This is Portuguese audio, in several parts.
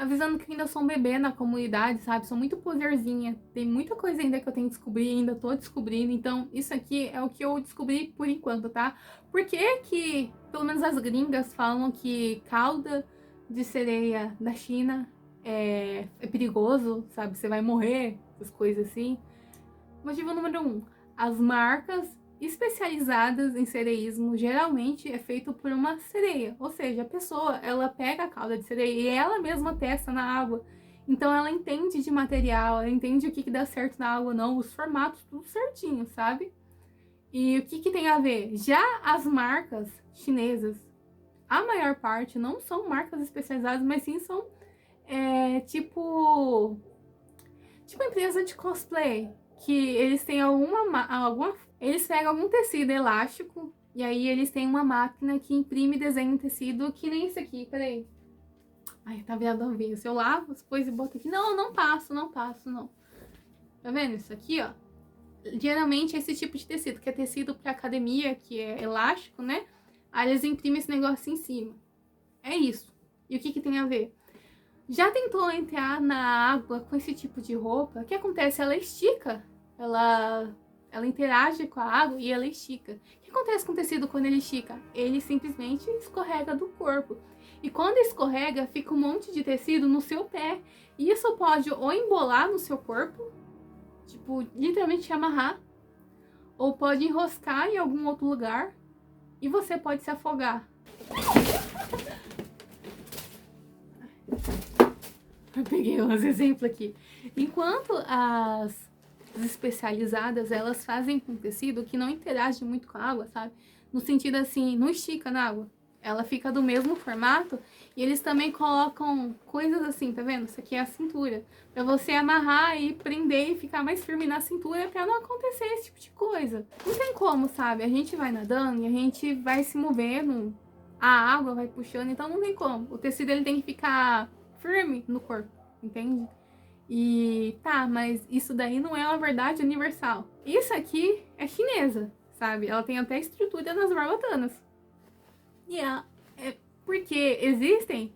avisando que ainda sou um bebê na comunidade, sabe? Sou muito poderzinha. Tem muita coisa ainda que eu tenho que descobrir, ainda tô descobrindo. Então, isso aqui é o que eu descobri por enquanto, tá? Por que pelo menos as gringas falam que cauda de sereia da China é perigoso, sabe? Você vai morrer, essas coisas assim. Motivo número 1. As marcas especializadas em sereísmo geralmente é feito por uma sereia, ou seja, a pessoa ela pega a cauda de sereia e ela mesma testa na água, então ela entende de material, ela entende o que dá certo na água ou não, os formatos, tudo certinho, sabe? E o que tem a ver? Já as marcas chinesas, a maior parte não são marcas especializadas, mas sim são tipo empresa de cosplay, que eles têm eles pegam algum tecido elástico e aí eles têm uma máquina que imprime desenho em tecido, que nem esse aqui, peraí. Ai, tá virado ao vinho. Se eu lavo as coisas e boto aqui, não passo, não. Tá vendo isso aqui, ó? Geralmente é esse tipo de tecido, que é tecido pra academia, que é elástico, né? Aí eles imprimem esse negócio em cima. É isso. E o que tem a ver? Já tentou entrar na água com esse tipo de roupa? O que acontece? Ela estica. Ela interage com a água e ela estica. O que acontece com o tecido quando ele estica? Ele simplesmente escorrega do corpo. E quando escorrega, fica um monte de tecido no seu pé. E isso pode ou embolar no seu corpo, tipo, literalmente te amarrar, ou pode enroscar em algum outro lugar e você pode se afogar. Eu peguei uns exemplos aqui. Enquanto as especializadas, elas fazem com tecido que não interage muito com a água, sabe? No sentido assim, não estica na água. Ela fica do mesmo formato e eles também colocam coisas assim, tá vendo? Isso aqui é a cintura. Pra você amarrar e prender e ficar mais firme na cintura pra não acontecer esse tipo de coisa. Não tem como, sabe? A gente vai nadando e a gente vai se movendo, a água vai puxando, então não tem como. O tecido ele tem que ficar firme no corpo, entende? E tá, mas isso daí não é uma verdade universal. Isso aqui é chinesa, sabe? Ela tem até estrutura nas barbatanas. E é porque existem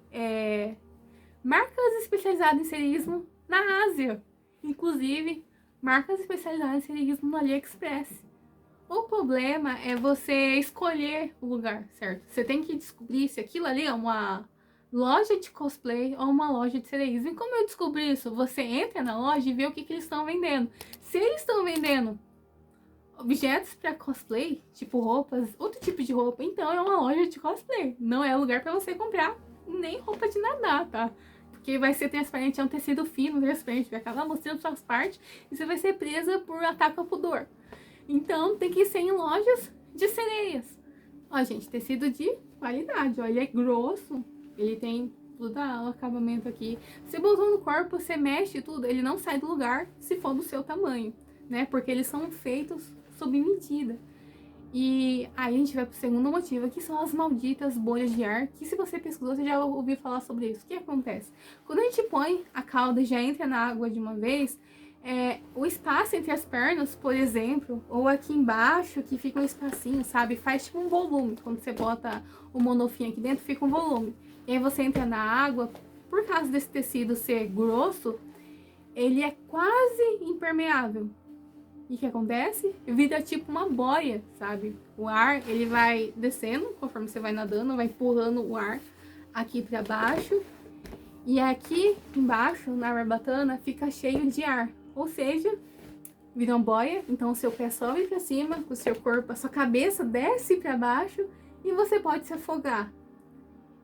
marcas especializadas em sereísmo na Ásia. Inclusive, marcas especializadas em sereísmo no AliExpress. O problema é você escolher o lugar, certo? Você tem que descobrir se aquilo ali é uma loja de cosplay ou uma loja de sereísmo. E como eu descobri isso? Você entra na loja e vê o que eles estão vendendo. Se eles estão vendendo objetos para cosplay, tipo roupas, outro tipo de roupa, então é uma loja de cosplay. Não é lugar para você comprar nem roupa de nadar, tá? Porque vai ser transparente, é um tecido fino, transparente, vai acabar mostrando suas partes e você vai ser presa por ataque ao pudor. Então tem que ser em lojas de sereias. Ó, gente, tecido de qualidade, ó, ele é grosso, ele tem todo o acabamento aqui. Você botou no corpo, você mexe tudo, ele não sai do lugar se for do seu tamanho, né? Porque eles são feitos sob medida. E aí a gente vai pro segundo motivo, que são as malditas bolhas de ar, que se você pesquisou, você já ouviu falar sobre isso. O que acontece? Quando a gente põe a cauda e já entra na água de uma vez, o espaço entre as pernas, por exemplo, ou aqui embaixo, que fica um espacinho, sabe? Faz tipo um volume. Quando você bota o monofim aqui dentro, fica um volume. E aí você entra na água, por causa desse tecido ser grosso, ele é quase impermeável. E o que acontece? Vira tipo uma boia, sabe? O ar, ele vai descendo, conforme você vai nadando, vai empurrando o ar aqui pra baixo. E aqui embaixo, na barbatana, fica cheio de ar. Ou seja, vira uma boia, então o seu pé sobe pra cima, o seu corpo, a sua cabeça desce pra baixo e você pode se afogar.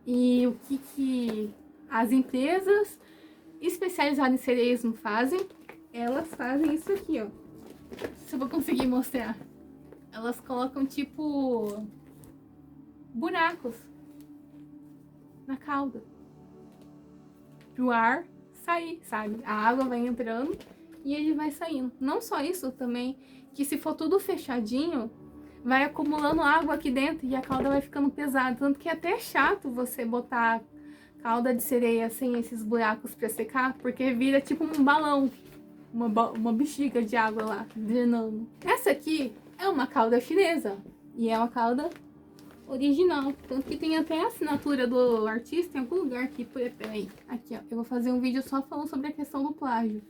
E o que as empresas especializadas em sereísmo fazem? Elas fazem isso aqui, ó. Se eu vou conseguir mostrar. Elas colocam tipo buracos na cauda pro ar sair, sabe? A água vai entrando e ele vai saindo. Não só isso, também que se for tudo fechadinho, vai acumulando água aqui dentro e a cauda vai ficando pesada. Tanto que é até chato você botar cauda de sereia sem esses buracos pra secar, porque vira tipo um balão, uma bexiga de água lá, drenando. Essa aqui é uma cauda chinesa e é uma cauda original. Tanto que tem até a assinatura do artista em algum lugar aqui. Peraí, aqui ó, eu vou fazer um vídeo só falando sobre a questão do plágio.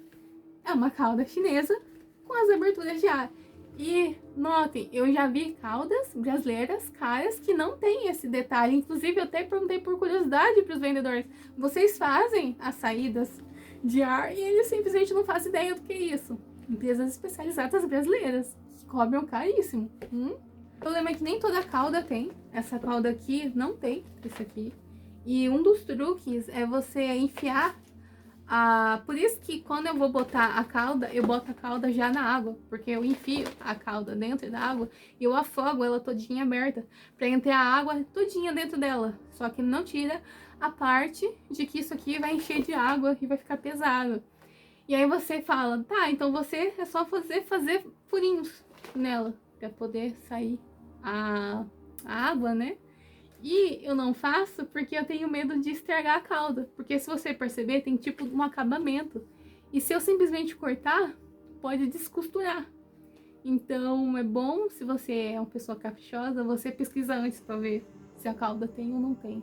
É uma cauda chinesa com as aberturas de ar. E notem, eu já vi caudas brasileiras caras que não tem esse detalhe. Inclusive eu até perguntei por curiosidade para os vendedores: vocês fazem as saídas de ar? E eles simplesmente não fazem ideia do que é isso. Empresas especializadas brasileiras que cobram caríssimo. O problema é que nem toda cauda tem. Essa cauda aqui não tem, isso aqui. E um dos truques é você enfiar por isso que quando eu vou botar a cauda, eu boto a cauda já na água, porque eu enfio a cauda dentro da água e eu afogo ela todinha aberta, para entrar a água todinha dentro dela. Só que não tira a parte de que isso aqui vai encher de água e vai ficar pesado. E aí você fala, tá, então você é só fazer furinhos nela, para poder sair a água, né? E eu não faço porque eu tenho medo de estragar a cauda. Porque se você perceber, tem tipo um acabamento. E se eu simplesmente cortar, pode descosturar. Então é bom, se você é uma pessoa caprichosa, você pesquisa antes para ver se a cauda tem ou não tem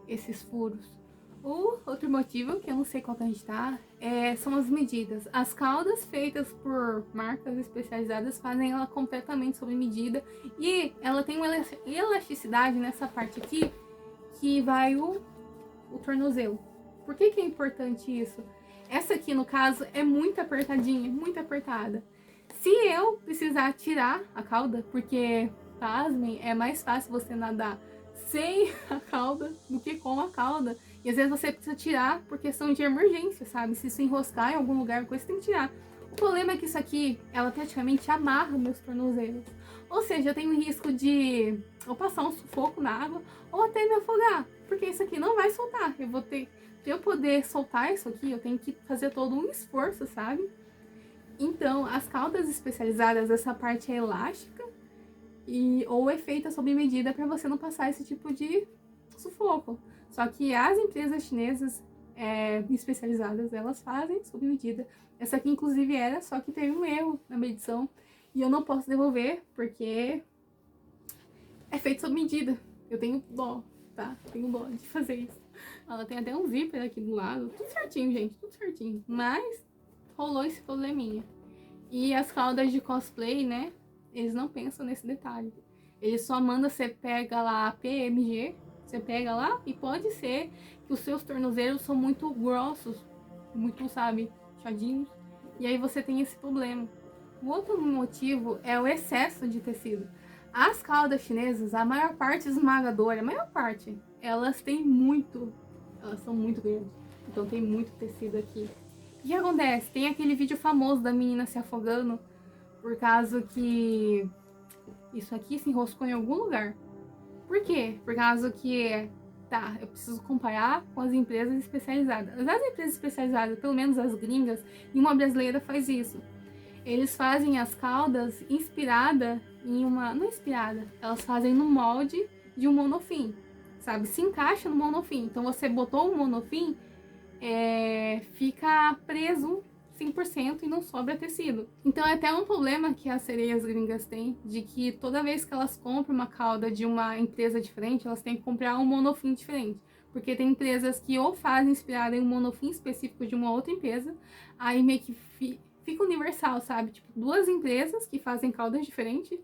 esses furos. O outro motivo, que eu não sei qual que a gente tá, são as medidas. As caudas feitas por marcas especializadas fazem ela completamente sob medida. E ela tem uma elasticidade nessa parte aqui, que vai o tornozelo. Por que que é importante isso? Essa aqui, no caso, é muito apertadinha, muito apertada. Se eu precisar tirar a cauda, porque, pasmem, é mais fácil você nadar sem a cauda do que com a cauda. E às vezes você precisa tirar por questão de emergência, sabe? Se isso enroscar em algum lugar, você tem que tirar. O problema é que isso aqui, ela praticamente amarra meus tornozelos. Ou seja, eu tenho risco de ou passar um sufoco na água, ou até me afogar. Porque isso aqui não vai soltar. Eu vou ter... Pra eu poder soltar isso aqui, eu tenho que fazer todo um esforço, sabe? Então, as caudas especializadas, essa parte é elástica ou é feita sob medida para você não passar esse tipo de sufoco. Só que as empresas chinesas especializadas, elas fazem sob medida. Essa aqui, inclusive, era, só que teve um erro na medição. E eu não posso devolver, porque é feito sob medida. Eu tenho dó, tá? Tenho dó de fazer isso. Ela tem até um zíper aqui do lado. Tudo certinho, gente, tudo certinho. Mas rolou esse probleminha. E as caudas de cosplay, né? Eles não pensam nesse detalhe. Eles só mandam, você pega lá a PMG, você pega lá e pode ser que os seus tornozelos são muito grossos, muito, sabe, chadinhos. E aí você tem esse problema. O outro motivo é o excesso de tecido. As caudas chinesas, a maior parte esmagadora, a maior parte, elas são muito grandes. Então tem muito tecido aqui. O que acontece? Tem aquele vídeo famoso da menina se afogando por causa que isso aqui se enroscou em algum lugar. Por quê? Por causa que, eu preciso comparar com as empresas especializadas. As empresas especializadas, pelo menos as gringas, e uma brasileira faz isso. Eles fazem as caudas inspirada em uma... Não inspirada, elas fazem no molde de um monofim, sabe? Se encaixa no monofim. Então você botou um monofim, fica preso 100% e não sobra tecido. Então é até um problema que as sereias gringas têm, de que toda vez que elas compram uma cauda de uma empresa diferente, elas têm que comprar um monofim diferente. Porque tem empresas que ou fazem inspirada em um monofim específico de uma outra empresa, aí meio que fica universal, sabe? Tipo, duas empresas que fazem caudas diferentes,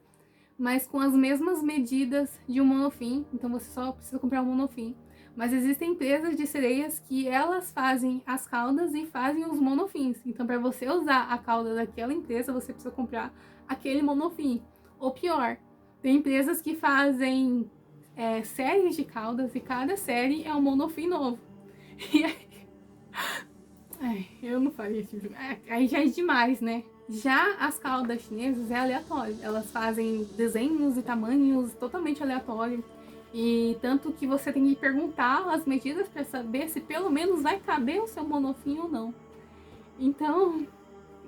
mas com as mesmas medidas de um monofim, então você só precisa comprar um monofim. Mas existem empresas de sereias que elas fazem as caudas e fazem os monofins. Então, para você usar a cauda daquela empresa, você precisa comprar aquele monofim. Ou pior, tem empresas que fazem séries de caudas e cada série é um monofim novo. E aí, eu não faria isso. Aí já é demais, né? Já as caudas chinesas é aleatório. Elas fazem desenhos e tamanhos totalmente aleatórios. E tanto que você tem que perguntar as medidas para saber se pelo menos vai caber o seu monofim ou não. Então,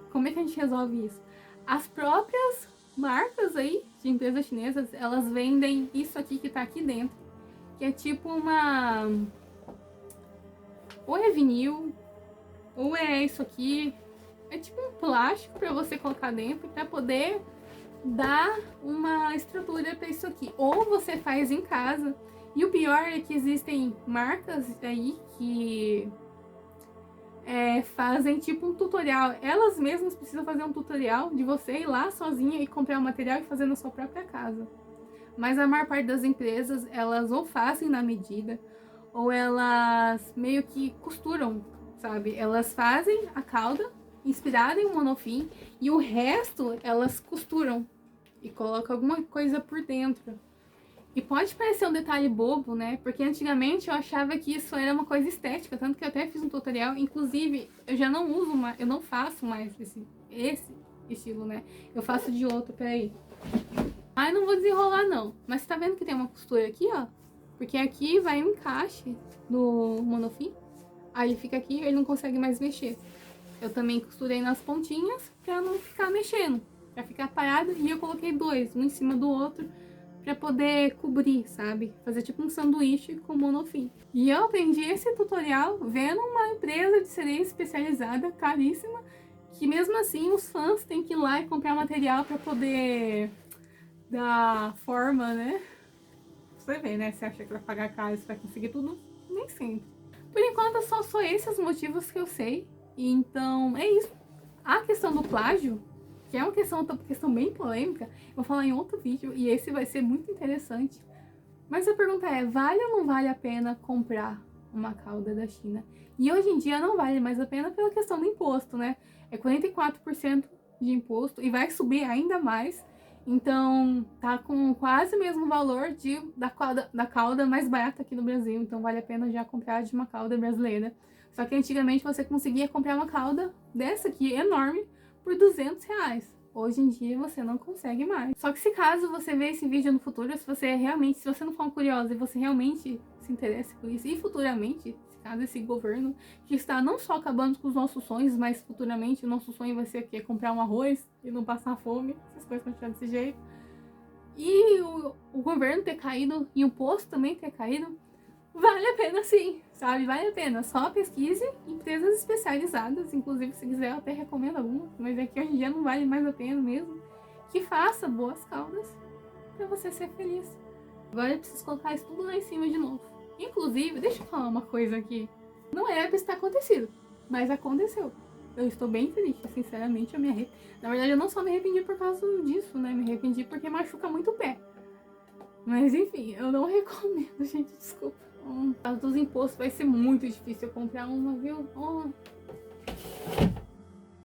como é que a gente resolve isso? As próprias marcas aí de empresas chinesas, elas vendem isso aqui que tá aqui dentro, que é tipo uma... ou é vinil, ou é isso aqui. É tipo um plástico para você colocar dentro para poder dá uma estrutura para isso aqui. Ou você faz em casa. E o pior é que existem marcas aí que fazem tipo um tutorial. Elas mesmas precisam fazer um tutorial de você ir lá sozinha e comprar o material e fazer na sua própria casa. Mas a maior parte das empresas, elas ou fazem na medida, ou elas meio que costuram, sabe? Elas fazem a cauda inspirada em monofim e o resto elas costuram e colocam alguma coisa por dentro. E pode parecer um detalhe bobo, né? Porque antigamente eu achava que isso era uma coisa estética, tanto que eu até fiz um tutorial. Inclusive, eu já não uso mais, eu não faço mais esse estilo, né? Eu faço de outro, peraí. Ai, não vou desenrolar não. Mas você tá vendo que tem uma costura aqui, ó? Porque aqui vai um encaixe do monofim. Aí ele fica aqui e ele não consegue mais mexer. Eu também costurei nas pontinhas pra não ficar mexendo, pra ficar parado. E eu coloquei dois, um em cima do outro, pra poder cobrir, sabe? Fazer tipo um sanduíche com monofim. E eu aprendi esse tutorial vendo uma empresa de cereja especializada, caríssima, que mesmo assim os fãs têm que ir lá e comprar material pra poder dar forma, né? Você vê, né? Você acha que vai pagar caro, você vai conseguir tudo? Nem sempre. Por enquanto, só esses motivos que eu sei. Então, é isso. A questão do plágio, que é uma questão bem polêmica, eu vou falar em outro vídeo e esse vai ser muito interessante. Mas a pergunta é, vale ou não vale a pena comprar uma cauda da China? E hoje em dia não vale mais a pena pela questão do imposto, né? É 44% de imposto e vai subir ainda mais. Então, tá com quase o mesmo valor da cauda mais barata aqui no Brasil. Então, vale a pena já comprar de uma cauda brasileira. Só que antigamente você conseguia comprar uma cauda dessa aqui, enorme, por R$200. Hoje em dia você não consegue mais. Só que se caso você ver esse vídeo no futuro, se você não for curiosa e você realmente se interessa por isso, e futuramente, se caso esse governo que está não só acabando com os nossos sonhos, mas futuramente o nosso sonho vai ser o quê? Comprar um arroz e não passar fome, se as coisas continuarem desse jeito. E o governo ter caído e o posto também ter caído, vale a pena sim, sabe? Vale a pena. Só pesquise empresas especializadas. Inclusive, se quiser, eu até recomendo algumas. Mas é que hoje em dia não vale mais a pena mesmo. Que faça boas caudas pra você ser feliz. Agora eu preciso colocar isso tudo lá em cima de novo. Inclusive, deixa eu falar uma coisa aqui. Não era pra isso ter acontecido, mas aconteceu. Eu estou bem triste, sinceramente, eu me arrependi. Na verdade, eu não só me arrependi por causa disso, né? Me arrependi porque machuca muito o pé. Mas enfim, eu não recomendo, gente, desculpa. Por causa dos impostos vai ser muito difícil eu comprar uma, viu?